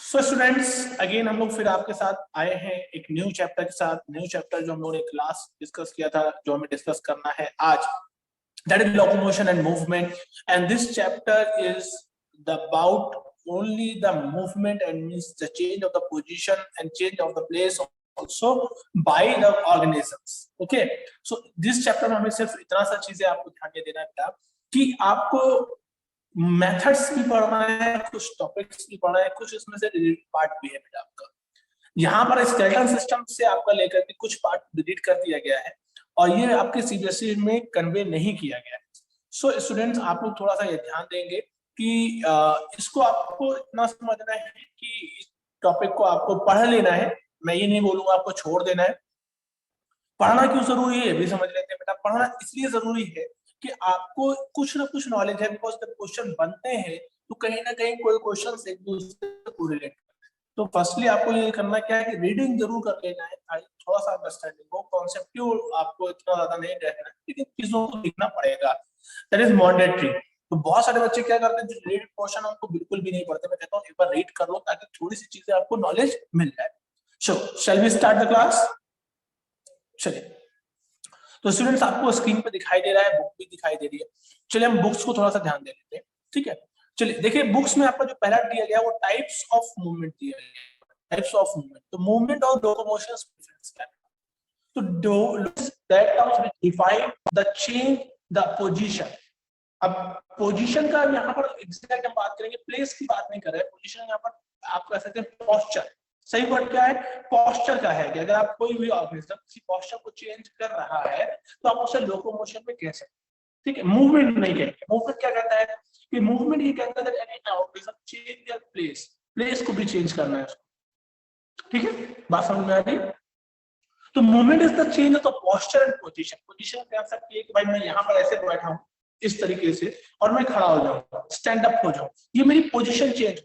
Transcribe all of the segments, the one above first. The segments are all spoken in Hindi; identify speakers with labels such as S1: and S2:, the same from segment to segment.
S1: सो स्टूडेंट्स अगेन हम लोग फिर आपके साथ आए हैं एक न्यू चैप्टर के साथ। न्यू चैप्टर जो हम लोगों ने क्लास डिस्कस किया था, जो हमें डिस्कस करना है आज, that is locomotion and movement, and this chapter is about only the movement and means the change of the position and change of the place also by the organisms. Okay, so this chapter में हमें सिर्फ इतना सा चीजें आपको ध्यान में देना है कि आपको मेथड्स भी पढ़ना है, कुछ टॉपिक्स भी पढ़ना है, कुछ इसमें से रिलेटेड पार्ट भी है बेटा आपका। यहाँ पर स्केलेटन सिस्टम से आपका लेकर के कुछ पार्ट डिलीट कर दिया गया है और ये आपके सीबीएसई में कन्वे नहीं किया गया है। सो स्टूडेंट्स आप लोग थोड़ा सा ये ध्यान देंगे कि इसको आपको इतना समझना है कि इस टॉपिक को आपको पढ़ लेना है। मैं ये नहीं बोलूंगा आपको छोड़ देना है। पढ़ना क्यों जरूरी है भी समझ लेते हैं बेटा। पढ़ना इसलिए जरूरी है कि आपको कुछ ना कुछ नॉलेज है, बिकॉज जब क्वेश्चन बनते हैं तो कहीं ना कहीं कोई क्वेश्चन एक दूसरे को रिलेट करते हैं। तो फर्स्टली आपको ये करना क्या है कि रीडिंग जरूर कर लेना है, थोड़ा सा अंडरस्टैंडिंग हो, कॉन्सेप्टिव आपको इतना ज्यादा नहीं रहना है, लेकिन चीजों को लिखना पड़ेगा, दैट इज मैंडेटरी। तो बहुत सारे बच्चे क्या करते हैं, जो रीड क्वेश्चन उनको बिल्कुल भी नहीं पढ़ते। मैं कहता हूँ एक बार रीड कर लो ताकि थोड़ी सी चीजें आपको नॉलेज मिल जाए। So shall we start the class? चलिए, तो स्टूडेंट्स आपको स्क्रीन पे दिखाई दे रहा है, बुक भी दिखाई दे रही है। चलिए हम बुक्स को थोड़ा सा ध्यान दे लेते हैं, ठीक है। चलिए देखिए, बुक्स में आपको जो पहला दिया गया वो टाइप्स ऑफ मूवमेंट दिया गया, टाइप्स ऑफ मूवमेंट। तो मूवमेंट और लोकोमोशन डिफरेंस क्या है? तो that terms which define the change the position. अब पोजीशन का यहाँ पर एग्जैक्ट हम बात करेंगे, प्लेस की बात नहीं कर रहे हैं। पोजीशन यहाँ पर आप कह सकते हैं पोस्चर। सही वर्ड क्या है? पोस्चर का है कि अगर आप कोई भी ऑर्गेनिज्म किसी पोस्चर को चेंज कर रहा है तो आप उसे लोकोमोशन में कह सकते हैं, ठीक है। मूवमेंट नहीं कहेंगे। मूवमेंट क्या कहता है कि मूवमेंट ये कहता है that any organism change their place, place को भी चेंज करना है उसको, ठीक है। बात समझ में आ रही? तो movement is the change of the posture and position. Position कह सकते हैं कि भाई मैं यहाँ पर ऐसे बैठा हूँ इस तरीके से और मैं खड़ा हो जाऊँ, स्टैंड अप हो जाऊँ, ये मेरी पोजीशन चेंज।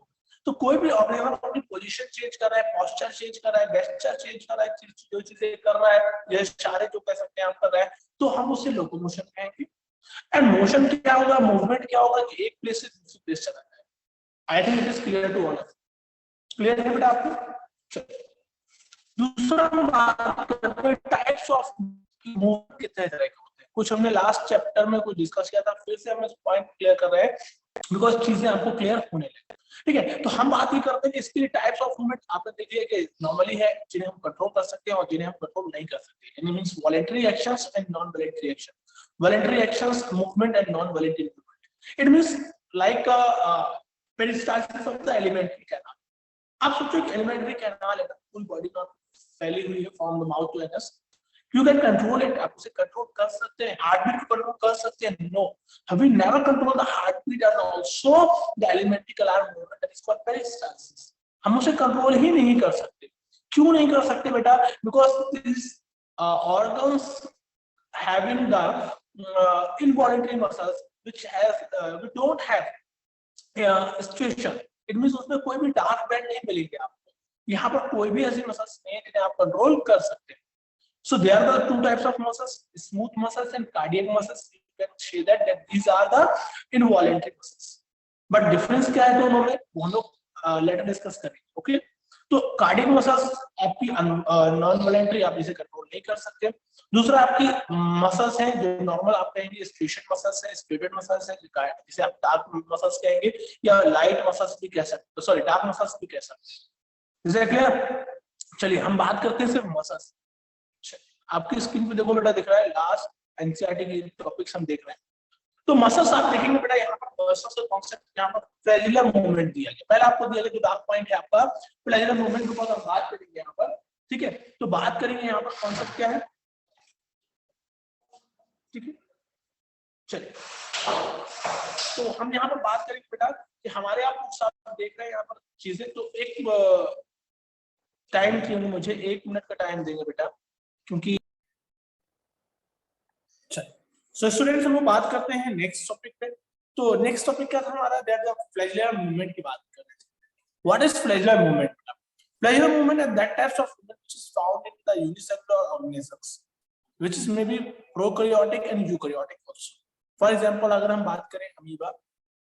S1: तो कोई भी ऑर्गेनिज्म अपनी पोजीशन चेंज कर रहा है, पोस्चर चेंज कर रहा है, गेस्चर चेंज कर रहा है, जो चीजें कर रहा है, ये इशारे जो कह सकते हैं आप कर रहा है, तो हम उसे लोकोमोशन कहेंगे। एंड मोशन क्या होगा, मूवमेंट क्या होगा कि एक प्लेस से दूसरी प्लेस चला जाए। I think it is clear to all. Clear है बेटा आपको? दूसरा हम बात करते हैं टाइप्स ऑफ मूवमेंट कितने तरह के होते हैं। कुछ हमने लास्ट चैप्टर में कुछ डिस्कस किया था, फिर से हम इस पॉइंट क्लियर कर रहे हैं बिकॉज चीजें आपको क्लियर होने लगे, ठीक है। तो हम बात ये करते हैं कि इसके लिए टाइप्स ऑफ मूवमेंट आपने देखिए कि नॉर्मली है, जिन्हें हम कंट्रोल कर सकते हैं और जिन्हें हम कंट्रोल नहीं कर सकते। यानी means voluntary actions and non voluntary action. Voluntary actions movement and non voluntary movement. It means like peristalsis of the alimentary canal. आप सोचो कि एलिमेंट्री कैनाल है, फुल बॉडी का फैली हुई है from the mouth to anus. You can control it, आप उसे कंट्रोल कर सकते हैं, हार्टबीट को कंट्रोल कर सकते हैं। No, we never control the heartbeat and also the elementary alarm movement, that is called peristalsis। हम उसे कंट्रोल ही नहीं कर सकते। क्यों नहीं कर सकते बेटा? Because these organs having the involuntary muscles which we don't have situation। It means उसमें कोई भी डार्क बैंड नहीं मिलेंगे आपको। यहाँ पर कोई भी ऐसी मसल्स नहीं है जिन्हें आप कंट्रोल कर सकते हैं। So there are the two types of muscles, smooth muscles and cardiac muscles. You can say that these are the involuntary muscles. But difference क्या है दोनों में, वो लोग later discuss करेंगे, okay? तो कार्डियक मसल्स आपकी नॉन वॉलेंट्री, आप इसे कंट्रोल नहीं कर सकते। दूसरा आपकी मसल्स हैं जो नॉर्मल आप कहेंगे स्ट्रेशन मसल्स है, स्प्लिटेड मसल्स है, जिसे आप डार्क मसल्स कहेंगे या लाइट मसल्स भी कह सकते हैं, सॉरी डार्क मसल्स भी कह सकते हैं। Is that clear? चलिए हम बात करते हैं सिर्फ मसल्स। आपकी स्क्रीन पे देखो बेटा, दिख रहा है लास्ट एनसीईआरटी की टॉपिक्स हम देख रहे हैं। तो मसल्स आप देखेंगे बेटा, यहाँ पर मसल्स का कॉन्सेप्ट, यहाँ पर फ्लैजिलर मूवमेंट दिया गया। पहले आपको दिया गया जो डार्क पॉइंट है आपका फ्लैजिलर मूवमेंट के ऊपर हम बात करेंगे यहाँ पर, ठीक है। तो बात करेंगे यहाँ पर कॉन्सेप्ट क्या है, ठीक है। चलिए, तो हम यहाँ पर बात करेंगे बेटा कि हमारे आप लोग देख रहे हैं यहाँ पर चीजें। तो एक टाइम की मुझे 1 मिनट का टाइम देंगे बेटा, क्योंकि सो स्टूडेंट्स हम बात करते हैं नेक्स्ट टॉपिक पे। तो नेक्स्ट टॉपिक क्या था हमारा, दैट द फ्लैजिलर मूवमेंट की बात कर रहे थे। What is flagellar movement? Flagellar movement is that types of movement which is found in the unicellular organisms which is may be prokaryotic and eukaryotic also. For example अगर हम बात करें अमीबा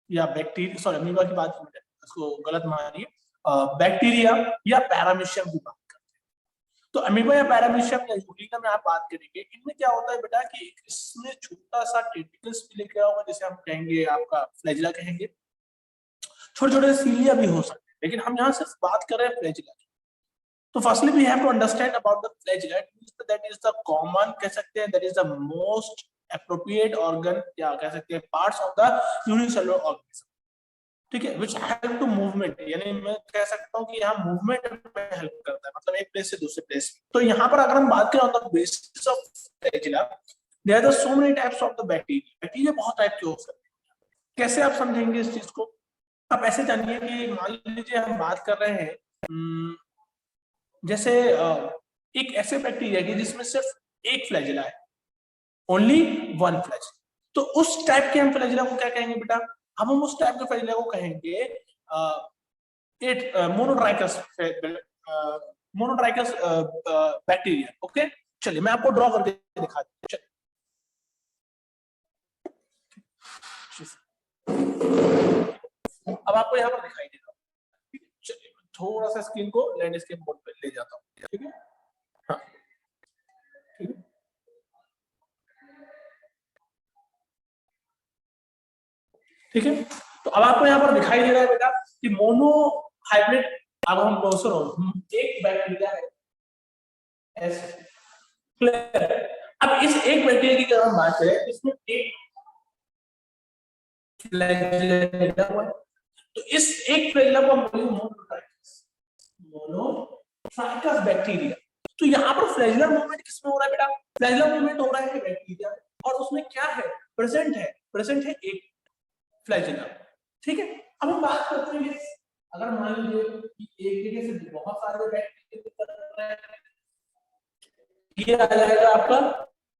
S1: या बैक्टीरिया, सॉरी अमीबा की बात करें, इसको गलत मानिए, बैक्टीरिया या पैरामीशियम की बात करते हैं। तो अमीबा या पैरामीशियम या यूरिका में आप बात करेंगे, इनमें क्या होता है बेटा कि इसमें छोटा सा टेंटिकल्स भी लेके होगा, जैसे हम कहेंगे आपका फ्लैजिला कहेंगे, छोटे छोटे सीलिया भी हो सकते हैं, लेकिन हम यहाँ सिर्फ बात कर रहे हैं फ्लैजिला की। तो firstly we have to understand about the flagella, that is the common कह सकते हैं, that is the most appropriate organ, या कह सकते हैं parts of the unicellular organism, ठीक है, which help to movement, यानी मैं कह सकता हूँ कि यहाँ मूवमेंट में हेल्प करता है, मतलब एक प्लेस से दूसरे प्लेस। तो यहाँ पर अगर हम बात करें on the basis of flagella, there are so many types of the bacteria, bacteria बहुत टाइप के हो सकते हैं। कैसे आप समझेंगे इस चीज को? आप ऐसे जानिए कि मान लीजिए हम बात कर रहे हैं जैसे एक ऐसे बैक्टीरिया की जिसमें सिर्फ एक फ्लैजिला है, ओनली वन फ्लैजिला, तो उस टाइप के हम फ्लैजिला को क्या कहेंगे बेटा? हम उस टाइप के फ्लैजिला को कहेंगे मोनोट्राइकस मोनोट्राइकस बैक्टीरिया। ओके, चलिए मैं आपको ड्रॉ करके दिखा दूं। अब आपको यहाँ पर दिखाई देगा, चलिए थोड़ा सा स्क्रीन को लैंडस्केप मोड पे ले जाता हूँ, ठीक है? हाँ, ठीक है, ठीक है। तो अब आपको यहाँ पर दिखाई दे रहा है बेटा कि मोनो हाइब्रिड, अब हम एक बैक्टीरिया है ऐसे, अब इस एक बैक्टीरिया की अगर हम बात करें, इसमें एक फ्लैजिला हुआ है, तो इस एक फ्लैजिला को हम बोलेंगे मोनोट्राइकस बैक्टीरिया। तो यहाँ पर फ्लैजिलर मूवमेंट किसमें हो रहा है बेटा? फ्लैजिलर मूवमेंट हो रहा है बैक्टीरिया में, और उसमें क्या है? प्रेजेंट है एक फ्लैजिला, ठीक है। अब हम बात करते हैं, अगर मान लीजिए कि एक जगह से बहुत सारे बैक्टीरिया, ये आ जाएगा आपका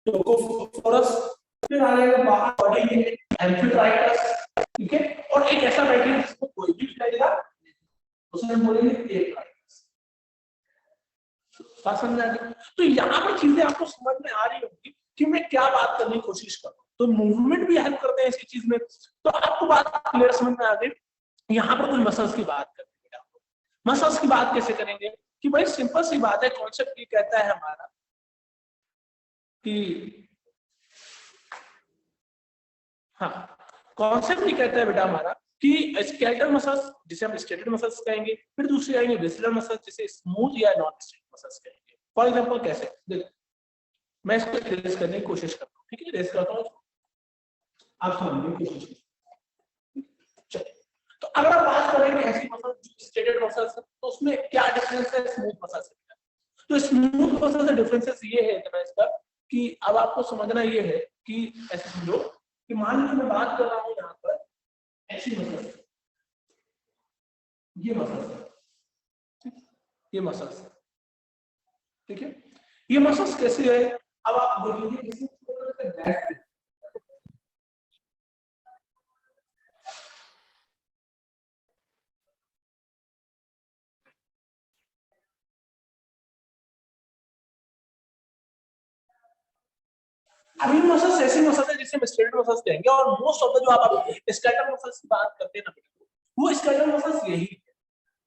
S1: टोकोफोरस, फिर आ जाएगा बाहर बॉडी में एम्फिट्राइकस, ठीक है, और एक ऐसा बैक्टीरिया जिसको कोई भी फ्लैजिला, उसे हम बोलेंगे एट्राइकस। बात समझ आ गई? तो यहाँ पर चीजें आपको समझ में आ रही होंगी कि मैं क्या बात करने की कोशिश कर रहा हूँ। तो मूवमेंट भी हेल्प करते हैं इसी चीज में, तो आपको बात क्लियर समझ में आ गई। यहाँ पर कुछ मसल्स की बात करेंगे, मसल्स की बात कैसे करेंगे कि भाई सिंपल सी बात है, कॉन्सेप्ट ये कहता है हमारा कि हाँ, कॉन्सेप्ट ये कहता है बेटा हमारा कि स्केलेटल मसल्स, जिसे हम स्टेटेड मसल्स कहेंगे, फिर दूसरी आएंगे विस्लर मसल्स, जिसे स्मूथ या नॉन स्टेटेड मसल्स कहेंगे। फॉर एग्जांपल कैसे, देखो मैं इसको ट्रेस करने की कोशिश करता हूँ, ठीक है, ट्रेस करता हूँ, आप समझने की कोशिश करें। चलिए, तो अगर आप बात करेंगे ऐसी मसल्स जो स्टेटेड मसल्स, तो उसमें क्या डिफरेंस है स्मूथ मसल्स से? तो स्मूथ मसल्स का डिफरेंसेस ये है इतना इसका कि अब आपको समझना ये है कि ऐसे समझो कि मान लीजिए मैं बात कर रहा हूँ यहाँ पर ऐसी मसल्स, ये मसल्स, ये मसल्स, ठीक है, ये मसल्स कैसे है? अब आप देखिए अभी मसल्स ऐसी मसल्स है जिसे स्टेटेड मसल्स कहेंगे, और मोस्ट ऑफ द जो आप स्केलेटल मसल्स की बात करते हैं ना, वो स्केलेटल मसल्स यही है।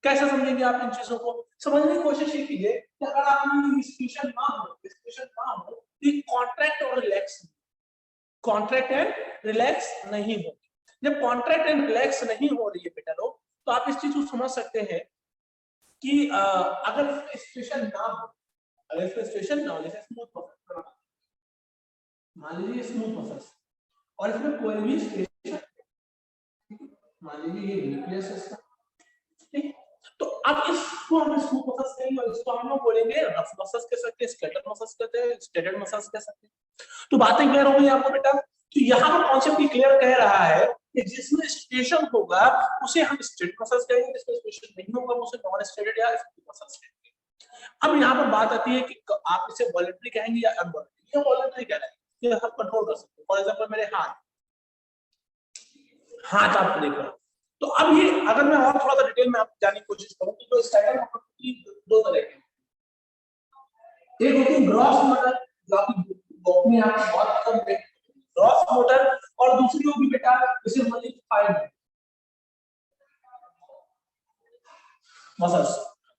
S1: कैसे समझेंगे आप इन चीजों को? समझने की कोशिश ये कीजिए कि अगर आप डिस्कशन ना हो तो कॉन्ट्रैक्ट और रिलैक्स, कॉन्ट्रैक्ट एंड रिलैक्स नहीं हो। जब कॉन्ट्रैक्ट एंड रिलैक्स नहीं हो रही है बेटा लोग, तो आप इस चीज को समझ सकते हैं कि अगर सिचुएशन ना हो, अगर सिचुएशन ना हो, जैसे स्मूथ मसल, मान लीजिए स्मूथ मसल्स, और इसमें कोई भी स्टेशन, मान लीजिए ये न्यूक्लियस है, ठीक, तो अब इसको हम स्मूथ मसल्स कहेंगे, और इसको हम लोग बोलेंगे रफ मसल्स कह सकते हैं, स्केलेटल मसल्स कहते हैं, स्टेटेड मसल्स कह सकते हैं। तो बातें क्लियर हो गई आपको बेटा? तो यहाँ पर कॉन्सेप्ट भी क्लियर कह रहा है कि जिसमें स्टेशन होगा उसे हम स्टेटेड मसल्स कहेंगे, जिसमें स्टेशन नहीं होगा उसे नॉन स्टेटेड या स्मूथ मसल्स कहेंगे। अब यहाँ पर बात आती है कि आप इसे वॉलंटरी कहेंगे या अनवॉलंटरी। ये वॉलंटरी कह रहे हैं, ये हम कंट्रोल कर सकते हैं। फॉर एग्जांपल मेरे हाथ आप देख रहे हो, तो अब ये अगर मैं और थोड़ा सा डिटेल में आपको जानने की कोशिश करूं तो जो स्टाइल दो तरह के, एक होती है ग्रॉस मोटर, जो आपकी बॉडी में आप बहुत कम है ग्रॉस मोटर, और दूसरी होगी बेटा जिसे fine. Muscles,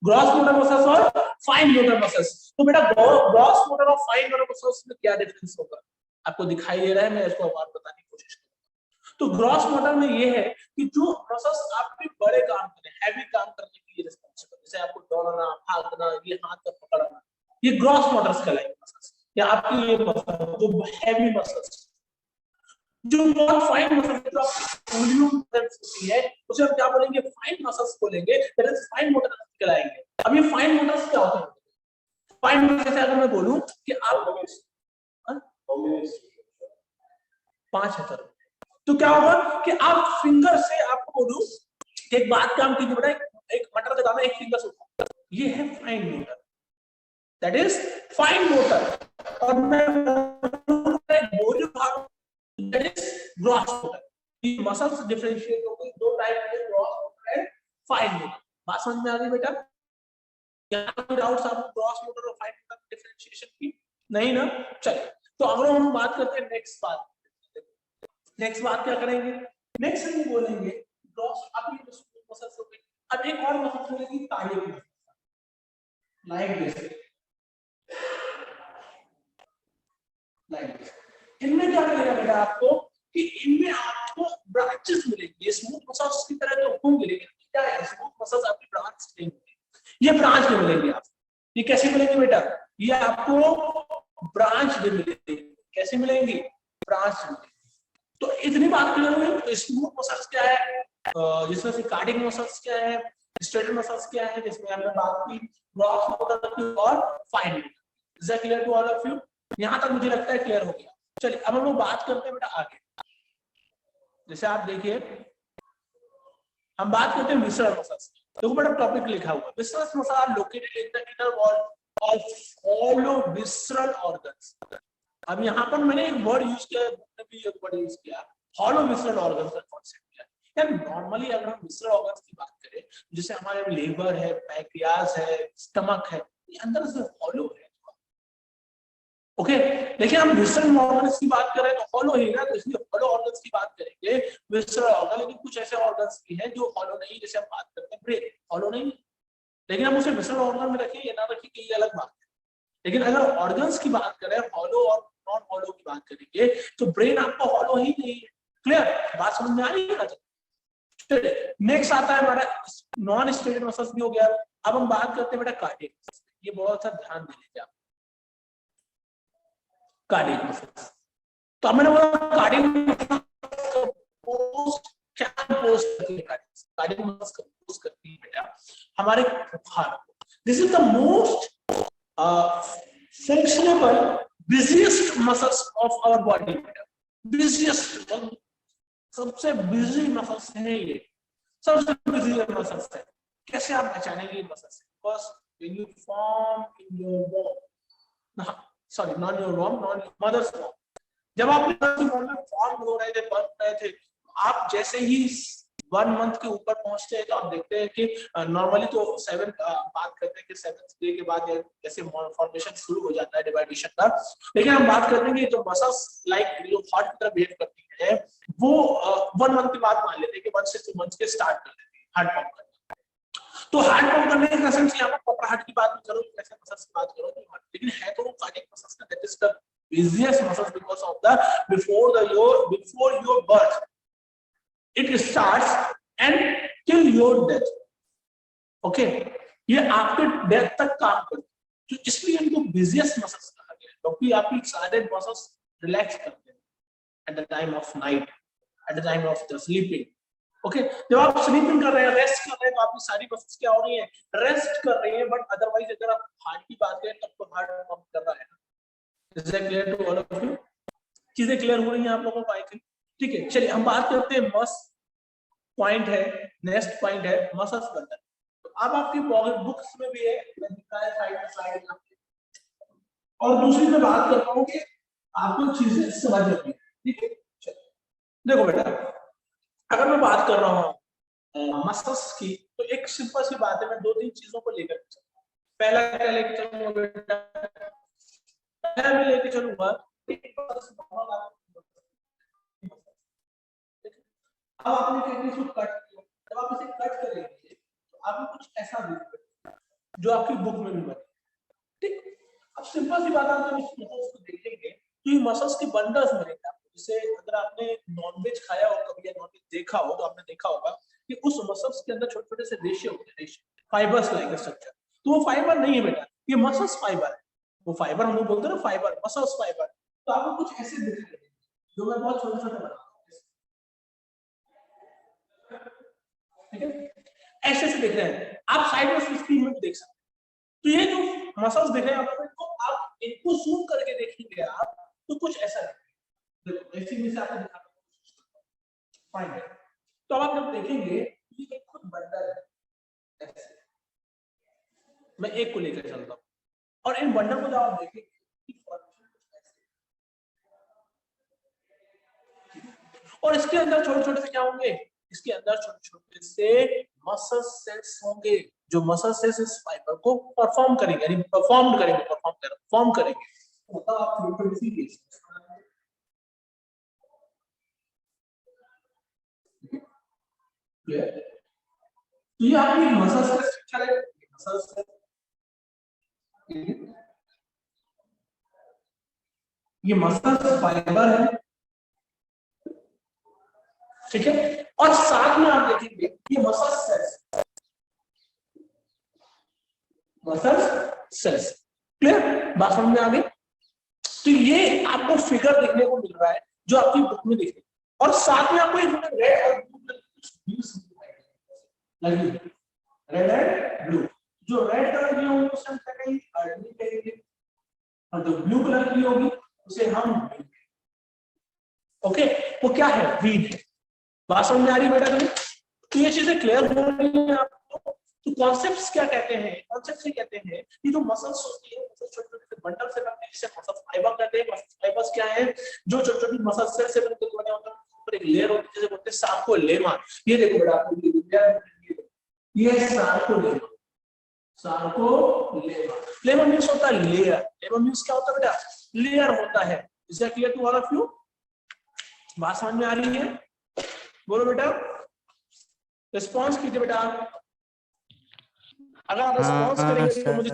S1: gross motor muscles और फाइन मोटर मसल्स। तो बेटा ग्रॉस मोटर और फाइन मोटर मसल्स में क्या डिफरेंस होगा आपको दिखाई दे रहा है, मैं इसको और बताने की कोशिश करूंगा। तो ग्रॉस मोटर में ये है कि जो मसल्स आपके बड़े काम करें, हैवी काम करने के लिए रिस्पांसिबल, जैसे आपको दौड़ना, भागना, ये हाथ का पकड़ना, ये ग्रॉस मोटर्स कहलाएंगे मसल्स, या आपकी ये मसल जो हैवी मसल्स। जो नॉन फाइन मसल्स जो आपकी उंगलियों की तरफ होती है उसे हम क्या बोलेंगे, फाइन मसल्स बोलेंगे, दैट इज फाइन मोटर्स कहलाएंगे। अब ये फाइन मोटर्स क्या होते हैं? फाइन मोटर्स जैसे अगर मैं बोलूं कि आप 5,000, तो क्या होगा कि आप फिंगर से, आपको बोलूं कि एक बात काम कीजिए बेटा, एक मटर का दाना एक फिंगर से उठाओ, ये है fine motor, that is fine motor. और मैं बोलूं दैट इज ग्रॉस मोटर। ये मसल्स डिफरेंशिएट हो गई, दो टाइप के, gross motor and fine motor. बात समझ में आ गई बेटा? क्या कोई डाउट्स आपको ग्रॉस मोटर और फाइन मोटर डिफरेंशिएशन की? नहीं ना? चलिए, तो अगर हम बात करते हैं नेक्स्ट बात, नेक्स्ट बात क्या करेंगे, नेक्स्ट हम बोलेंगे ग्रॉस, अब ये मसल्स हो गई, अब एक और मसल्स बोलेंगे cardiac muscles, like this, like this. इनमें क्या मिलेगा बेटा आपको कि इनमें आपको ब्रांचेस मिलेंगे, स्मूथ मसल्स की तरह तो होंगे, लेकिन क्या है, स्मूथ मसल्स आपकी ब्रांच नहीं मिलेंगे, ये ब्रांच में मिलेंगे आपको। ये कैसे मिलेंगे बेटा? ये आपको ब्रांच में मिलेंगे। कैसे मिलेंगी? ब्रांच में। तो इतनी बात करेंगे, स्मूथ मसल्स क्या है, जिसमें से कार्डियक मसल्स क्या है, स्ट्रेट मसल्स क्या है, जिसमें हमने बात की ग्रॉस मोटर की और fine motor. Is that clear to all of you? यहां तक मुझे लगता है क्लियर हो गया। चलिए अब हम लोग बात करते हैं बेटा आगे। जैसे आप देखिए, हम बात करते हैं विसरल मसल्स। देखो बेटा टॉपिक लिखा हुआ है, visceral muscles are located in the inner wall of hollow visceral organs. अब यहाँ पर मैंने एक वर्ड यूज किया, भी एक वर्ड यूज किया, हॉलो विसरल ऑर्गन्स का कॉन्सेप्ट किया। यार नॉर्मली अगर हम विसरल ऑर्गन्स की बात करें, जैसे हमारे लीवर है, पैंक्रियाज है, स्टमक है, ये अंदर से हॉलो है, ओके। लेकिन हम विसरल ऑर्गन्स की बात करें तो हॉलो ही ना, तो इसलिए हॉलो ऑर्गन्स की बात करेंगे, विसरल ऑर्गन। लेकिन कुछ ऐसे ऑर्गन्स भी हैं जो हॉलो नहीं, जैसे हम बात करते हैं ब्रेन, हॉलो नहीं, लेकिन हम उसे विसरल ऑर्गन में रखें या ना रखें ये अलग बात है। लेकिन अगर ऑर्गन्स की बात करें, हॉलो और नॉन हॉलो की बात करेंगे, तो ब्रेन आपका हॉलो ही नहीं है। क्लियर? बात समझ में आ रही है ना? नेक्स्ट आता है हमारा नॉन स्टेटेड मसल्स भी हो गया। अब हम बात करते हैं बेटा कार्डियक। ये बहुत सा ध्यान दे लीजिए आप, कार्डियक मसल्स। तो मैंने बोला कार्डियक मसल्स क्या पोस्ट करती है, कार्डियक मसल्स का पोस्ट करती है बेटा हमारे heart. This is the most functional busiest muscles of our body, busiest, सबसे बिजी मसल्स है ये, सबसे बिजी मसल्स है। कैसे आप पहचानेंगे muscles? First when you form in your womb, sorry not your womb, not your mother's womb, जब आप फॉर्म हो रहे थे, बन रहे थे, आप जैसे ही 1 मंथ के ऊपर पहुंचते हैं तो आप देखते हैं कि नॉर्मली तो 7 बात करते हैं कि 7th डे के बाद जैसे फॉर्मेशन शुरू हो जाता है डिवाइडेशन का। लेकिन हम बात करते हैं कि जो मसल्स लाइक जो हार्ट की तरह बिहेव करती है वो 1 मंथ के बाद मान लेते हैं कि 1 से 2 मंथ के स्टार्ट कर देते हैं हार्ट पंप करना। तो हार्ट पंप करने के कसम से यहाँ पर हार्ट की बात करो, ऐसे मसल्स की बात करो, लेकिन है तो वो कार्डियक मसल्स का, that is the busiest muscles because of the before your birth it starts and till your death, okay, ये आपके डेथ तक काम करते हैं। तो इसलिए इनको busiest muscles कहा गया है, क्योंकि आपकी सारे मसल्स रिलैक्स करते हैं at the time of night, at the time of the sleeping, okay. जब आप स्लीपिंग कर रहे हैं, रेस्ट कर रहे हैं, तो आपकी सारी मसल्स क्या हो रही है? रेस्ट कर रही है। बट अदरवाइज अगर आप हार्ट की बात करें तब तो हार्ट पंप कर रहा है ना। Is that clear to all of you? चीजें क्लियर हो रही हैं आप लोगों को? आई थिंक ठीक है। चलिए हम बात करते हैं मस्ट पॉइंट है, नेक्स्ट पॉइंट है मसल्स बंडल। तो अब आपकी बुक्स में भी है, साइड में स्लाइड और दूसरी मैं बात करता हूँ कि आपको चीजें समझ में आती है, ठीक है। चलिए देखो बेटा, अगर मैं बात कर रहा हूँ मसल्स की, तो एक सिंपल सी बात है, मैं 2-3 चीजों को लेकर चलूंगा। पहला क्या लेके चलूंगा बेटा? मैं लेके चलूंगा अब आपने इसको कट किया, जब आप इसे कट करेंगे तो आपको कुछ ऐसा दिखेगा जो आपकी बुक में भी बने, ठीक। अब सिंपल सी बात, आप जब इस मसल्स को देखेंगे तो ये मसल्स के बंडल्स बनेंगे आपको। जैसे अगर आपने नॉनवेज खाया हो कभी या नॉनवेज देखा हो तो आपने देखा होगा कि उस मसल्स के अंदर छोटे छोटे से रेशे होते हैं, रेशे, फाइबर्स लाइक स्ट्रक्चर। तो वो फाइबर नहीं है बेटा, ये मसल्स फाइबर है। वो फाइबर हम लोग बोलते हैं ना, फाइबर, मसल्स फाइबर। तो आपको कुछ ऐसे दिख रहे हैं जो मैं बहुत छोटे छोटे बनाता हूँ, ठीक है, ऐसे से दिख रहे हैं। आप साइड में स्क्रीन में भी देख सकते हैं। तो ये जो मसल्स दिख रहे हैं आपको, आप इनको जूम करके देखेंगे आप तो कुछ ऐसा दिखेगा। देखो ऐसे में से आपको दिखाता हूं, फाइन है। तो अब आप जब देखेंगे ये एक खुद बंडल है, ऐसे मैं एक को लेकर चलता हूं और इन बंडल को जब आप देखेंगे और इसके अंदर छोटे छोटे से क्या होंगे, इसके अंदर छोटे छोटे से मसल सेल्स होंगे जो मसल सेल्स इस फाइबर को परफॉर्म करेंगे, यानी परफॉर्म करेंगे। मतलब आप छोटे छोटे सी देख सकते हैं। तो ये आपकी मसल का स्ट्रक्चर है, मसल सेल, ये मसल फाइबर है, ठीक है। और साथ में आप देखेंगे ये मसल सेल्स, क्लियर, बात समझ में आ गई। तो ये आपको फिगर देखने को मिल रहा है जो आपकी बुक में दिख रही है, और साथ में आपको एक रेड और रेड एंड ब्लू, जो रेड कलर की होगी उसे हम कहेंगे अर्ली कहेंगे, और जो ब्लू कलर की होगी उसे हम, ओके, वो क्या है, वीट। बात समझ में आ रही है बेटा? तो ये चीजें क्लियर हो रही है आपको। तो कॉन्सेप्ट्स क्या कहते हैं, कॉन्सेप्ट्स ये कहते हैं कि जो मसल्स होती है छोटे छोटे बंडल से बनते हैं जिसे मसल फाइबर कहते हैं। मसल फाइबर्स क्या है, जो छोटे छोटे मसल सेल से बनते बने होते हैं, ऊपर एक लेयर होती है जिसे बोलते हैं सार्कोलेमा। ये देखो बेटा आपको, ये सार्कोलेमा, सार्कोलेमा, लेमा मींस होता है लेयर, लेमा मींस क्या होता है बेटा, लेयर होता है। Is that clear to all of you? बात समझ में आ रही है? बोलो बेटा, रिस्पॉन्स कीजिए बेटा। अगर आप रिस्पॉन्स करेंगे तो मुझे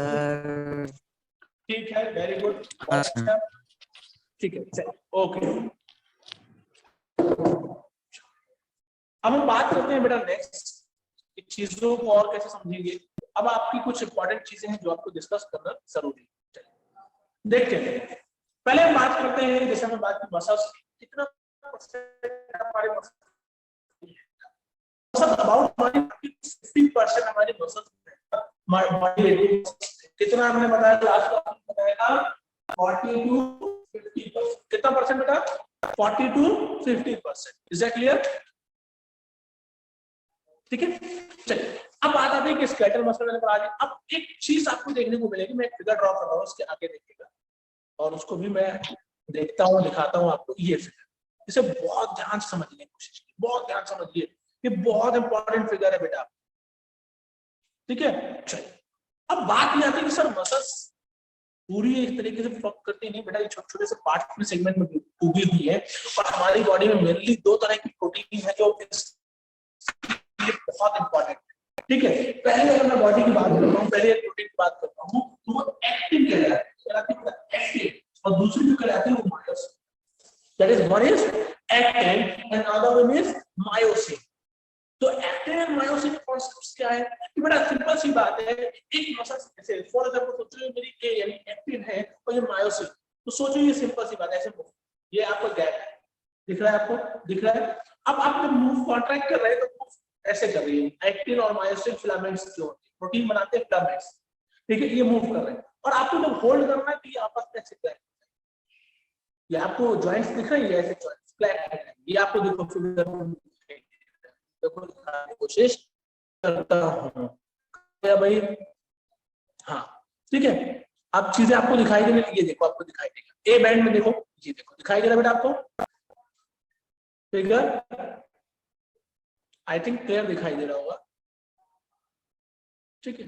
S1: ठीक है, वेरी गुड, अच्छा, ठीक है, चलिए, ओके। अब हम बात करते हैं बेटा नेक्स्ट चीजों को और कैसे समझेंगे। अब आपकी कुछ इंपॉर्टेंट चीजें हैं जो आपको डिस्कस करना जरूरी है, देखते हैं। पहले हम बात करते हैं, जैसे हमने बात की मसल्स, कितना परसेंट हमारे मसल्स, अबाउट 50% हमारी मसल्स, कितना हमने बताया लास्ट क्लास में बताया, 40 to 50%, कितना परसेंट बेटा, 40 to 50%। Is that clear? ठीक है, चलिए अब बात आती है कि स्केलेटल मसल पर आ गए। अब एक चीज आपको देखने को मिलेगी, मैं एक फिगर ड्रॉ कर रहा हूं, उसके आगे देखिएगा और उसको भी मैं देखता हूं, दिखाता हूं आपको। ये फिगर, इसे बहुत ध्यान से समझने की कोशिश कीजिए, बहुत ध्यान से समझिए, ये बहुत इंपॉर्टेंट फिगर है बेटा, ठीक है। चलिए अब बात ये आती है कि सर मसल्स पूरी एक तरीके से फंक्शन करती नहीं बेटा, ये छोटे छोटे से पार्ट में, सेगमेंट में उगी हुई है। और हमारी बॉडी में मेनली दो तरह की प्रोटीन है जो ये बहुत इंपॉर्टेंट है, ठीक है। पहले अगर मैं बॉडी की बात करता हूँ, पहले एक प्रोटीन की बात करता हूँ, तो वो एक्टिन कहलाती है, एक्टिन, और दूसरी जो कहलाती है वो myosin. That is, one is actin and other one is myosin. तो एक्टिन एंड मायोसिन कॉन्सेप्ट्स क्या है कि बेटा सिंपल सी बात है, एक मसल जैसे फॉर एग्जांपल सोचो मेरी ए यानी एक्टिन है और ये मायोसिन, तो सोचो ये सिंपल सी बात है, ऐसे ये आपको गैप है, दिख रहा है आपको, दिख रहा है। अब आप जब मूव कॉन्ट्रैक्ट कर रहे हैं तो ऐसे कर रही है, एक्टिन और मायोसिन फिलामेंट्स जो प्रोटीन बनाते हैं, फिलामेंट्स, ठीक है, ये मूव कर रहे हैं। और आपको जब होल्ड करना है तो ये आपस में ऐसे क्लैंप, ये आपको जॉइंट्स दिख रहे हैं, ये ऐसे जॉइंट्स क्लैंप है, ये आपको देखो फिगर देखो, कोशिश करता हूं भाई, हाँ, ठीक है। अब चीजें आपको दिखाई देने लगी, ये देखो आपको दिखाई देगा, ए बैंड में देखो, ये देखो दिखाई दे रहा है बेटा आपको फिगर, आई थिंक क्लियर दिखाई दे रहा होगा, ठीक है।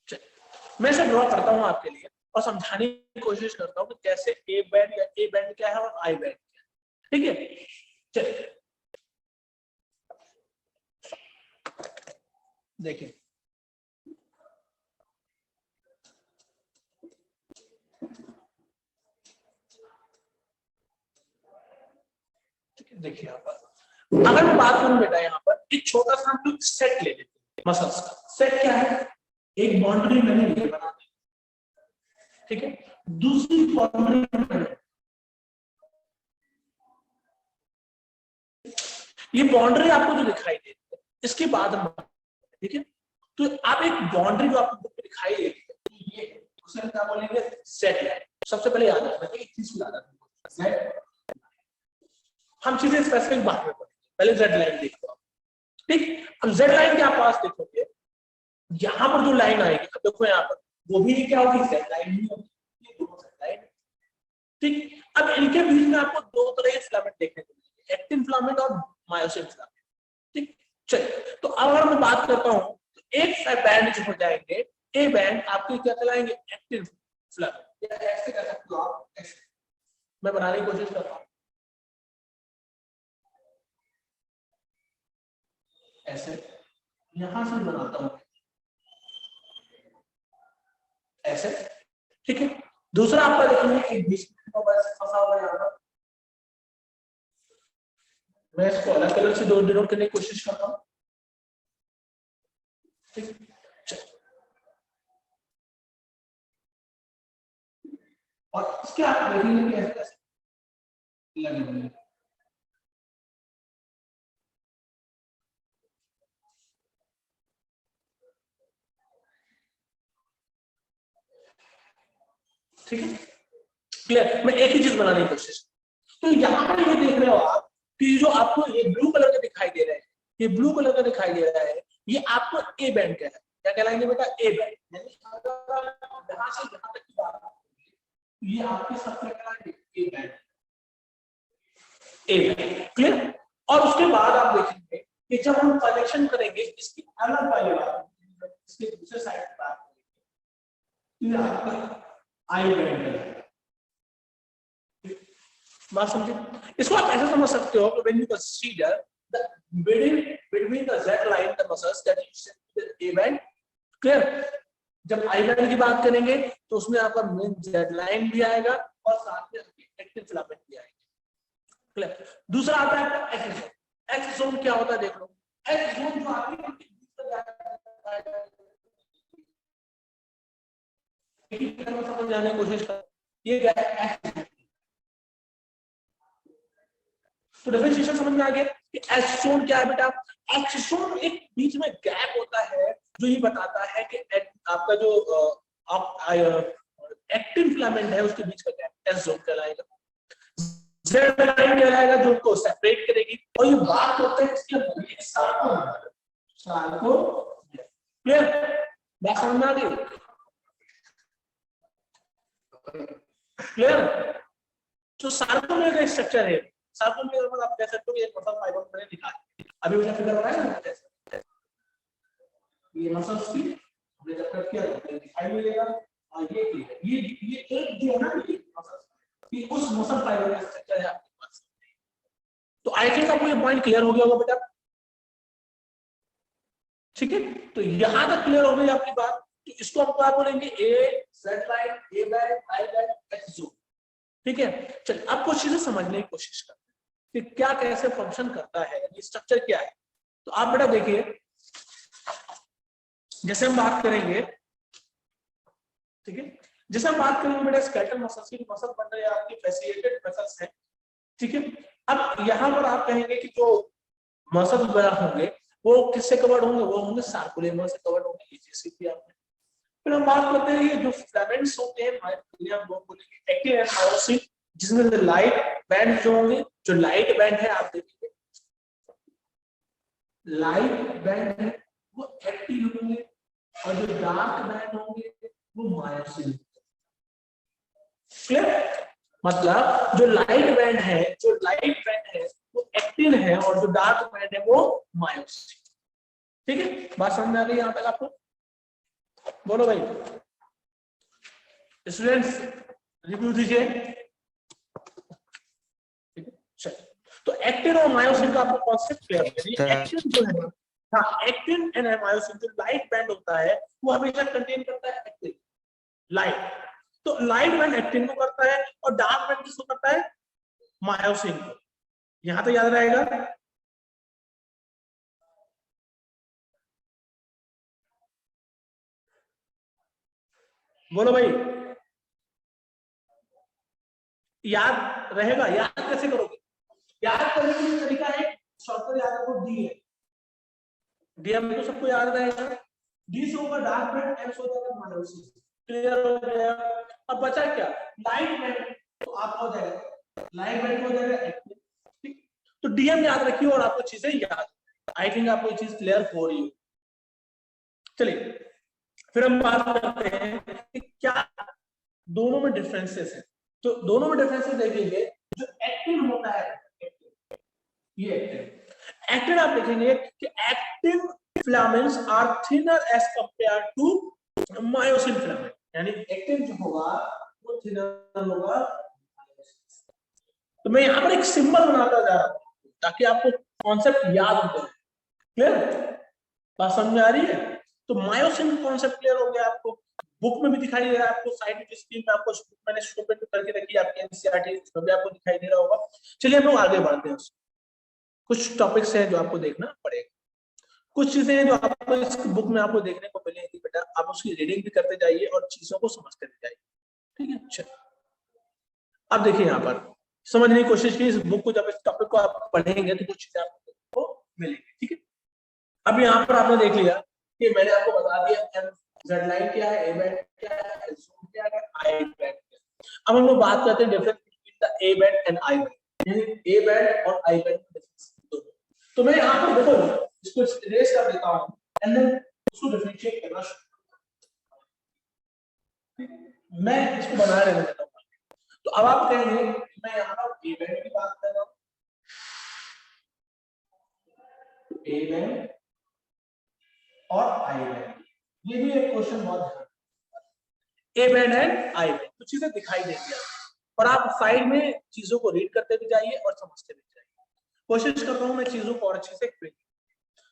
S1: चलिए मैं इसे ड्रॉ करता हूं आपके लिए और समझाने की कोशिश करता हूं कि कैसे ए बैंड या ए बैंड क्या है और आई बैंड क्या है, ठीक है। चलिए देखिए देखिए यहाँ पर अगर मैं बात करूं बेटा, यहाँ पर एक छोटा सा हम लोग सेट ले लेते हैं मसल्स का। सेट क्या है? एक बाउंड्री मैंने ये बना दी, ठीक है, दूसरी बाउंड्री, ये बाउंड्री आपको जो दिखाई देती है इसके बाद हम, ठीक है, तो आप एक बाउंड्री जो आपको बुक में दिखाई देती है, ये उसे क्या बोलेंगे? Set line. सबसे पहले याद रखना एक चीज को याद रखना, सेट। हम चीजें स्पेसिफिक बात में पढ़ेंगे, पहले जेड लाइन देखो, ठीक। अब जेड लाइन के आप पास देखोगे, यहां पर जो लाइन आएगी, अब देखो यहाँ पर वो भी क्या होगी? जेड लाइन ही होगी, ये दोनों जेड लाइन, ठीक। अब इनके बीच में आपको दो तरह के फिलामेंट देखने को मिलेंगे, एक्टिन फिलामेंट और मायोसिन फिलामेंट, ठीक। चलिए, तो अब अगर मैं बात करता हूं तो एक बैंड जो हो जाएंगे, ए बैंड आपके क्या कहलाएंगे? Actin filament. या ऐसे कह सकते हो आप, ऐसे मैं बनाने की कोशिश करता हूं, ऐसे यहां से बनाता हूं, ऐसे, ठीक है। दूसरा आपका देखेंगे एक बीच में फंसा हुआ है, मैं इसको अलग कलर से डिनोट करने की कोशिश करता हूं, ठीक। और इसके आप देखेंगे कैसे कैसे लगे हुए हैं, ठीक है, क्लियर। मैं एक ही चीज बनाने की कोशिश, तो यहाँ पर ये देख रहे हो आप कि जो आपको ये ब्लू कलर का दिखाई दे रहा है, ये ब्लू कलर का दिखाई दे रहा है, ये आपको ए बैंड का है। क्या कहलाएंगे बेटा? A band. यानी अगर यहाँ से यहाँ तक की बात होगी, ये आपके सबसे कहलाएंगे A band, A band, clear. और उसके बाद आप देखेंगे कि जब हम कनेक्शन करेंगे इसकी अलग वाली बात, इसके दूसरे साइड की बात करेंगे, ये आपका आई बैंड है। बात समझे? इसको आप ऐसे समझ सकते हो, when you consider the middle between the Z line the muscles that you send to the A band, clear? जब I band की बात करेंगे तो उसमें आपका मेन Z line भी आएगा और साथ में एक्टिन फिलामेंट भी आएगा, क्लियर। दूसरा आता है आपका एक्स जोन। एक्स जोन क्या होता है देख लो, एक्स जोन जो आपके समझाने की कोशिश कर, ये क्या है? एक्स। तो डिफरेंशिएशन समझ में आ गया कि एक्स जोन क्या है बेटा? एक्स जोन एक बीच में गैप होता है जो ये बताता है कि आपका जो एक्टिन फिलामेंट है उसके बीच का गैप एक्स जोन कहलाएगा। जेड लाइन कहलाएगा जो उनको सेपरेट करेगी, और ये बात होते हैं इसके सार्को, क्लियर? बात समझ में आ गई? क्लियर? जो सार्कोमेर का स्ट्रक्चर है, सार्कोमेर में आप कह सकते हो एक मसल फाइबर मैंने दिखाया, अभी मुझे फिगर बनाया ना कैसे, ये मसल्स की हमने जब कट किया तो दिखाई मिलेगा, और ये एक जो है ना ये मसल, ये उस मसल फाइबर का स्ट्रक्चर है आपके पास। तो आई थिंक आपको ये पॉइंट क्लियर हो गया होगा बेटा, ठीक है। तो यहां तक क्लियर हो गई आपकी बात। तो इसको हम क्या बोलेंगे? A Z line, A band, I band, X zone, ठीक है। चल अब कुछ चीजें समझने की कोशिश करते हैं कि क्या कैसे फंक्शन करता है, ये स्ट्रक्चर क्या है। तो आप बेटा देखिए, जैसे हम बात करेंगे, ठीक है, जैसे हम बात करेंगे बेटा स्केलेटल मसल्स की, मसल बन रहे हैं आपकी फैसिलिटेटेड मसल्स हैं, ठीक है। अब यहाँ पर आप कहेंगे कि जो मसल्स वगैरह होंगे वो किससे कवर्ड होंगे? वो होंगे सार्कुलेमर से कवर्ड होंगे, ये चीज सीखी आपने। फिर हम बात करते हैं ये जो फिलामेंट्स होते हैं, हम लोग बोलेंगे एक्टिन एंड मायोसिन, जिसमें से लाइट बैंड जो होंगे, जो लाइट बैंड है आप देखेंगे, लाइट बैंड है वो एक्टिन होंगे, और जो डार्क बैंड होंगे वो मायोसिन। क्लियर? मतलब जो लाइट बैंड है, वो एक्टिन है, और जो डार्क बैंड है वो मायोसिन, ठीक है। बात समझ में आ गई यहाँ तक आपको? बोलो भाई स्टूडेंट्स, रिव्यू दीजिए, ठीक है। तो एक्टिन और मायोसिन का आपको कॉन्सेप्ट क्लियर है। एक्टिन जो है हाँ, एक्टिन एंड मायोसिन जो लाइट बैंड होता है वो हमेशा कंटेन करता है एक्टिन, लाइट। तो लाइट बैंड एक्टिन को करता है और डार्क बैंड किसको करता है? मायोसिन को। यहां तो याद रहेगा। बोलो भाई, याद रहेगा? याद कैसे करोगे? याद करने के लिए तरीका है, शॉर्टकट याद रखो, डी है। डी हम तो सबको याद रहेगा। डी से होगा डार्क बैंड, एम से हो जाएगा मायोसिन। क्लियर हो गया? अब बचा क्या? Light band. तो आप हो जाएगा लाइट बैंड हो जाएगा एक्टिन। ठीक, तो डीएम याद रखिए और आपको चीजें याद। आई थिंक आपको ये चीज क्लियर हो रही हो। चलिए फिर हम बात करते हैं कि क्या दोनों में डिफरेंसेस है। तो दोनों में डिफरेंसेस देखेंगे। जो एक्टिन होता है, ये एक्टिन आप देखेंगे कि actin filaments are thinner as compared to myosin filament, यानी एक्टिन जो होगा वो थिनर होगा। तो मैं यहां पर एक सिंबल बनाता जा रहा हूं ताकि आपको कॉन्सेप्ट याद हो जाए। क्लियर? बात समझ आ रही है? तो मायोसिन कॉन्सेप्ट क्लियर हो गया आपको। बुक में भी दिखाई दे रहा है आपको, साइड में स्क्रीन पे आपको मैंने शो पे करके रखी है आपकी एनसीईआरटी, उसमें भी आपको दिखाई दे रहा होगा। चलिए हम लोग आगे बढ़ते हैं। कुछ टॉपिक्स हैं जो आपको देखना पड़ेगा, कुछ चीजें हैं जो आपको इस बुक में आपको देखने को मिलेगी। बेटा आप उसकी रीडिंग भी करते जाइए और चीजों को समझते भी जाइए। ठीक है? चलो अब देखिए, यहाँ पर समझने की कोशिश की इस बुक को। जब इस टॉपिक को आप पढ़ेंगे तो कुछ चीजें आपको मिलेंगी। ठीक है? अब यहाँ पर आपने देख लिया कि मैंने आपको बता दिया एम जेड लाइन क्या है, ए बैंड क्या है, एल जोन क्या है, आई बैंड क्या है। अब हम लोग बात करते हैं difference between the A band and I band, यानी ए बैंड और आई बैंड का डिफरेंस। तो मैं यहाँ पर देखो इसको इरेज कर देता हूँ एंड देन उसको डिफरेंशिएट करना शुरू। मैं इसको बना रहने देता हूँ। तो अब आप कहेंगे मैं यहाँ पर ए बैंड की बात कर रहा हूँ, ए बैंड और आई बैंड, ये भी एक क्वेश्चन बहुत है। A band and I band कुछ चीजें दिखाई देती है और आप साइड में चीजों को रीड करते भी जाइए और समझते भी जाइए। कोशिश कर रहा हूं मैं चीजों को और अच्छे से एक्सप्लेन।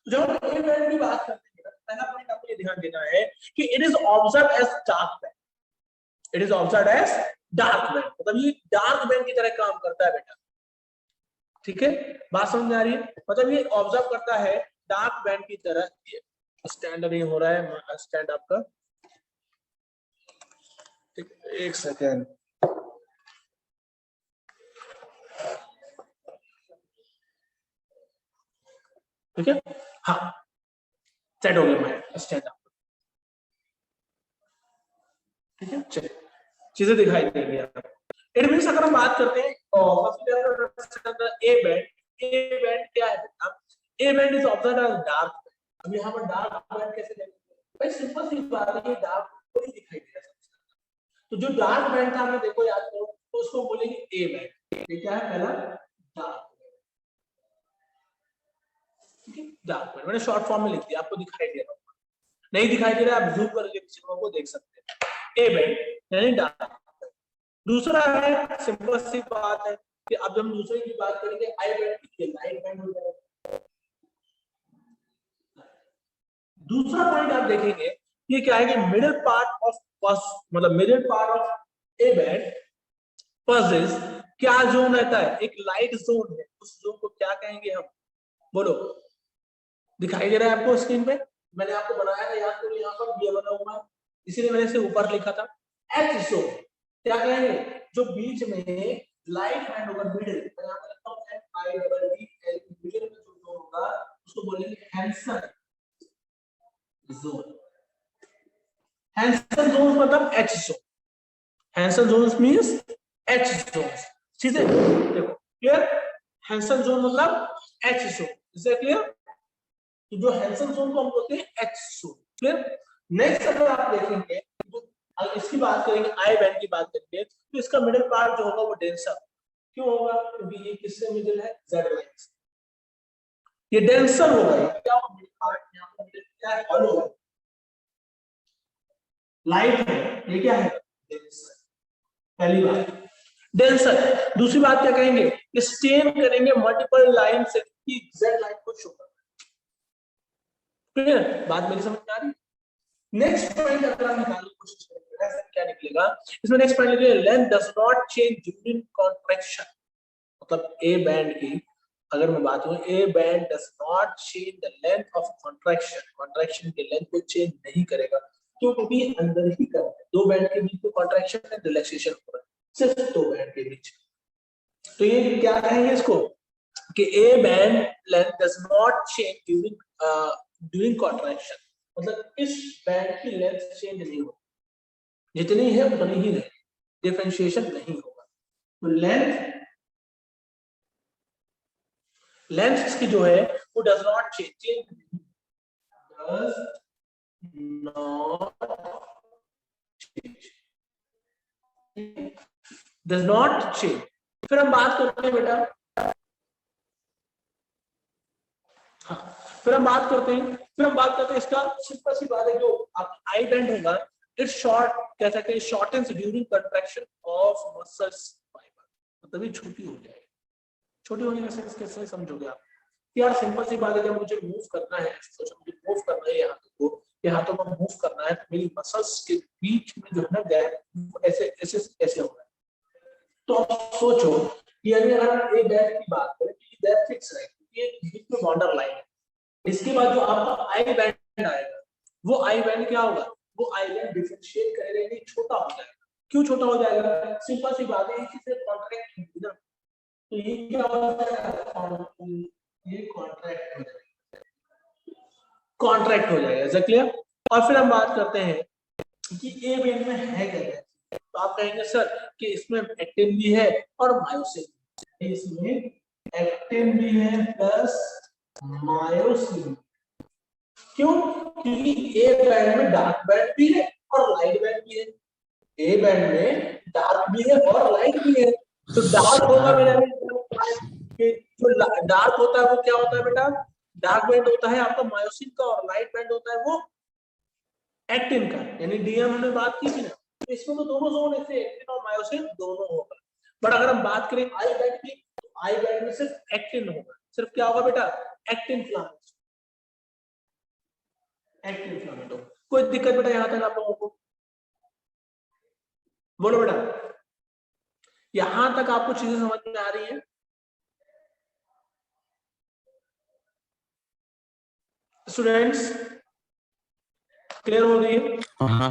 S1: जब हम ए बैंड की बात करते हैं पहला पॉइंट आपको ये ध्यान देना है कि it is observe as dark band. It is observe as dark band, मतलब ये डार्क बैंड की तरह काम करता है बेटा। ठीक है? बात समझ में आ रही है? मतलब ये ऑब्जर्व करता है डार्क बैंड की तरह। स्टैंड नहीं हो रहा है, स्टैंड आपका। ठीक, एक सेकेंड। ठीक है? हाँ सेट हो गया मैं स्टैंड अप। ठीक है? चलिए चीजें दिखाई देंगी आपको। इट मींस अगर हम बात करते हैं ए बैंड, ए बैंड क्या है बेटा? A band is observed as dark. अब यहाँ पर डार्क बैंड कैसे देखेंगे भाई? सिंपल सी बात है, ये डार्क को ही दिखाई दे रहा है। तो जो डार्क बैंड था हमने देखो याद करो तो उसको बोलेंगे ए बैंड। ये क्या है? पहला डार्क। ठीक है? डार्क बैंड मैंने शॉर्ट फॉर्म में लिख दिया, आपको दिखाई दे रहा होगा। नहीं दिखाई दे रहा है आप जूम करके चीजों को देख सकते हैं। ए बैंड यानी डार्क। दूसरा है सिंपल सी बात है कि अब हम दूसरे की बात करेंगे आई बैंड की, लाइट बैंड हो जाएगा। दूसरा पॉइंट आप देखेंगे ये क्या है कि मिडिल पार्ट ऑफ मतलब middle part of A band possess क्या जोन रहता है? एक लाइट जोन है। उस जोन को क्या कहेंगे हम? बोलो। दिखाई दे रहा है आपको स्क्रीन पे? मैंने आपको बनाया था याद करो, यहाँ पर ये बना हुआ है इसीलिए मैंने इसे ऊपर लिखा था। एच जोन क्या कहेंगे? जो बीच में लाइट बैंड होगा, मिडिल, मैं यहाँ पर लिखता हूँ N I double D L, middle में जो जोन होगा उसको बोलेंगे हैंसन जोन। हैंसन जोन मतलब H zone. Hensen zone means H zone. ठीक है? देखो क्लियर? हैंसन जोन मतलब H zone. Is that clear? तो जो हैंसन जोन को हम बोलते हैं एच जोन। क्लियर? नेक्स्ट अगर आप देखेंगे तो इसकी बात करेंगे, आई बैंड की बात करेंगे तो इसका मिडिल पार्ट जो होगा वो डेंसर। क्यों होगा? क्योंकि ये किससे मिडिल है? जेड लाइन से। ये डेंसर होगा। ये क्या होगा? मिडिल पार्ट यहाँ पर मिडिल क्या है? हॉलो है, लाइट है। ये क्या है? डेंसर। पहली बात डेंसर। दूसरी बात क्या कहेंगे? स्टेन करेंगे मल्टीपल लाइन से कि जेड लाइन को शो करना। क्लियर? बात मेरी समझ में आ रही है? नेक्स्ट पॉइंट अगर आप निकालने की कोशिश करेंगे क्या निकलेगा इसमें? नेक्स्ट पॉइंट निकलेगा length does not change during contraction. मतलब ए बैंड की अगर मैं बात करूं, A band does not change the length of contraction, contraction की लेंथ को चेंज नहीं करेगा। क्यों? क्योंकि अंदर ही कर दो बैंड के बीच में कॉन्ट्रैक्शन एंड रिलैक्सेशन हो रहा है, सिर्फ दो बैंड के बीच। तो ये क्या कहेंगे इसको कि A band length does not change during contraction, मतलब इस बैंड की लेंथ चेंज नहीं होगी, जितनी है उतनी ही रहेगी, डिफरेंशिएशन नहीं होगा। तो लेंथ इसकी जो है वो does not change, does not change. फिर हम बात करते हैं बेटा, हाँ फिर हम बात करते हैं इसका सिंपल सी बात है, जो आप आई बैंड होगा इट शॉर्ट कह सकते हैं shortens during contraction of muscles fibre, मतलब ये छोटी हो जाएगी। छोटी होने का सेंस कैसे समझोगे आप? यार सिंपल सी बात है, जब मुझे मूव करना है, सोचो मुझे मूव करना है हाथों को, ये हाथों को मूव करना है, तो मेरी मसल्स के बीच में जो है ना गैप ऐसे ऐसे ऐसे हो रहा है। तो आप सोचो कि अगर हम ए बैंड की बात करें तो ये गैप फिक्स है, ये बीच में बॉर्डर लाइन है। इसके बाद जो आपका आई बैंड आएगा, वो आई बैंड क्या होगा? वो आई बैंड डिफरेंशिएट करेगा, यानी छोटा हो जाएगा। क्यों छोटा हो जाएगा? सिंपल सी बात है, इसी से कॉन्ट्रैक्ट होगी ना, तो ये क्या हो जाएगा? ये कॉन्ट्रैक्ट हो जाएगा, कॉन्ट्रैक्ट हो जाएगा। Is clear? और फिर हम बात करते हैं कि ए बैंड में है क्या, तो आप कहेंगे सर कि इसमें एक्टिन भी है और मायोसिन, इसमें एक्टिन भी है प्लस मायोसिन। क्यों? क्योंकि ए बैंड में डार्क बैंड भी है और लाइट बैंड भी है। ए बैंड में डार्क भी है और लाइट भी है। तो डार्क होगा मेरा, जो डार्क होता है वो क्या होता है बेटा? डार्क बैंड होता है आपका मायोसिन का, और लाइट बैंड होता है वो एक्टिन का, यानी डीएम हमने बात की थी ना। तो इसमें तो दोनों जोन ऐसे एक्टिन और मायोसिन दोनों होगा। बट अगर हम बात करें आई बैंड की, तो आई बैंड में सिर्फ एक्टिन होगा। सिर्फ क्या होगा बेटा? Actin filament, actin filament. कोई दिक्कत बेटा यहां तक आप लोगों को? बोलो बेटा, यहां तक आपको चीजें समझ में आ रही है? स्टूडेंट्स क्लियर हो रही है? हाँ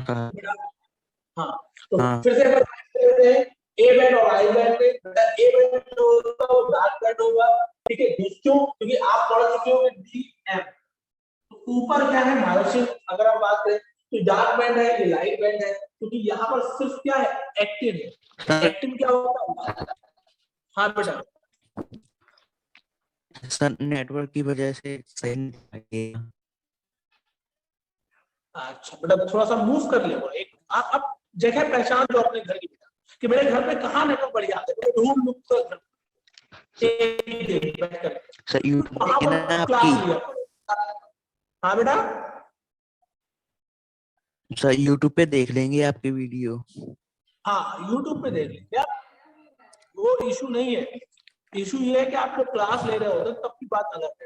S1: तो फिर से अगर बात करते हैं ए बैंड और आई बैंड में, ए बैंड जो होगा वो डार्क बैंड होगा, ठीक है? क्यों? क्योंकि आप पढ़ चुके हो डीएम, तो ऊपर क्या है? मायोसिन। अगर हम बात करें तो डार्क बैंड है, ये लाइट बैंड है, क्योंकि यहाँ पर सिर्फ क्या है? एक्टिन है। एक्टिन क्या होता है? हाँ बेटा,
S2: सर नेटवर्क की वजह से सही नहीं।
S1: अच्छा बेटा थोड़ा सा मूव कर लिया, एक आप जगह पहचान लो अपने घर की बेटा, कि मेरे घर पे कहाँ नेटवर्क बढ़िया आता है, ढूंढ लूं तो
S2: सर यूट्यूब
S1: वहां
S2: देखना
S1: पर
S2: आपकी।
S1: क्लास लिया। हाँ बेटा,
S2: सर यूट्यूब पे देख लेंगे आपके वीडियो।
S1: हाँ यूट्यूब पे देख लीजिए आप, वो इशू नहीं है। इशू ये है कि आप लोग क्लास ले रहे होते तब की बात अलग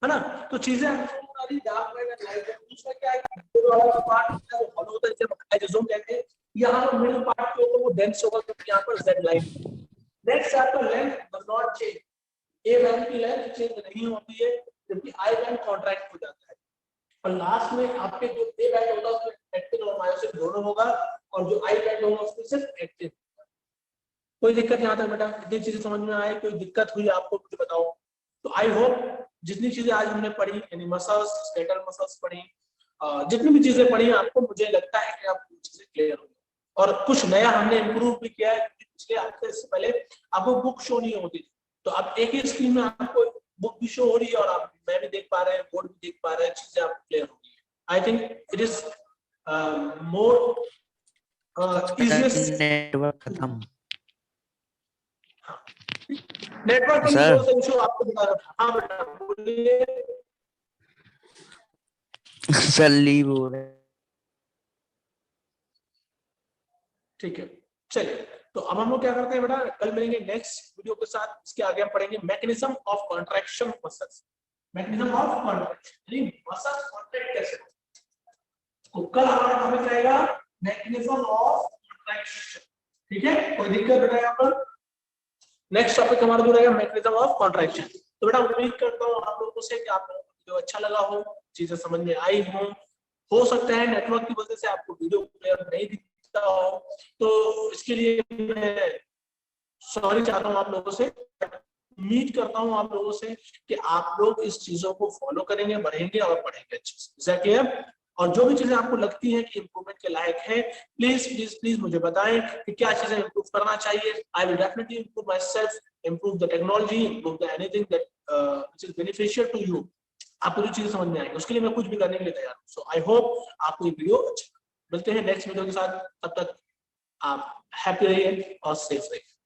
S1: है ना? तो चीजें डार्क में लाइट में दूसरा क्या है, मिडिल वाला पार्ट होता है वो हॉलो होता है, जब आइसोम कहते हैं। यहाँ पर मिडिल पार्ट जो होता है वो डेंस होगा, क्योंकि यहाँ पर जेड लाइन। नेक्स्ट आपका length does not change, A band की लेंथ चेंज नहीं होती है, जबकि आई बैंड कॉन्ट्रैक्ट हो जाता है। और लास्ट में आपके जो ए बैंड होगा उसमें एक्टिन और मायोसिन दोनों होगा, और जो आई बैंड होगा उसमें सिर्फ एक्टिन। कोई दिक्कत यहाँ तक बेटा? इतनी चीजें समझ में आए? कोई दिक्कत हुई आपको मुझे बताओ। तो आई होप जितनी चीजें आज हमने पढ़ी, यानी मसल्स, स्केलेटल मसल्स पढ़ी, जितनी भी चीजें पढ़ी आपको, मुझे लगता है कि आपको चीजें क्लियर होंगी। और कुछ नया हमने इम्प्रूव भी किया है, पिछले हफ्ते से पहले आपको बुक शो नहीं होती थी, तो अब एक ही स्क्रीन में आपको बुक भी शो हो रही है, और आप मैं भी देख पा रहे हैं, बोर्ड भी देख पा रहे हैं, चीजें आपको क्लियर होगी। आई think it is more easiest.
S2: Network खत्म।
S1: नेटवर्क का
S2: सर
S1: थोड़ा सा इशू आपको बता रहा था। हाँ बेटा बोलिए।
S2: सर लीव हो रहे।
S1: ठीक है चलिए, तो अब हम लोग क्या करते हैं बेटा, कल मिलेंगे नेक्स्ट वीडियो के साथ। इसके आगे हम पढ़ेंगे mechanism of contraction muscles. Mechanism of contraction, यानी मसल कॉन्ट्रैक्ट कैसे होता है। तो कल हमारा टॉपिक रहेगा मैकेनिज्म ऑफ कॉन्ट्रैक्शन, ठीक है, कोई दिक्कत बेटा यहाँ पर। नेक्स्ट टॉपिक हमारा जो रहेगा मैकेनिज्म ऑफ कॉन्ट्रैक्शन। तो बेटा उम्मीद करता हूँ आप लोगों से कि आप लोगों को वीडियो अच्छा लगा हो, चीजें समझ में आई हो सकता है नेटवर्क की वजह से आपको वीडियो क्लियर नहीं दिखता हो, तो इसके लिए मैं सॉरी चाहता हूँ आप लोगों से। उम्मीद करता हूँ आप लोगों से कि आप लोग इस चीजों को फॉलो करेंगे, बढ़ेंगे और बढ़ेंगे अच्छे से। और जो भी चीजें आपको लगती है कि इंप्रूवमेंट के लायक है, प्लीज प्लीज प्लीज मुझे बताएं कि क्या चीजें इंप्रूव करना चाहिए। I will definitely improve myself, improve the technology, improve the anything that which is beneficial to you. आपको जो चीजें समझ में आएंगी उसके लिए मैं कुछ भी करने के लिए तैयार हूँ। सो आई होप आपको ये वीडियो अच्छा। मिलते हैं नेक्स्ट वीडियो के साथ, तब तक आप हैप्पी रहिए और सेफ रहिए।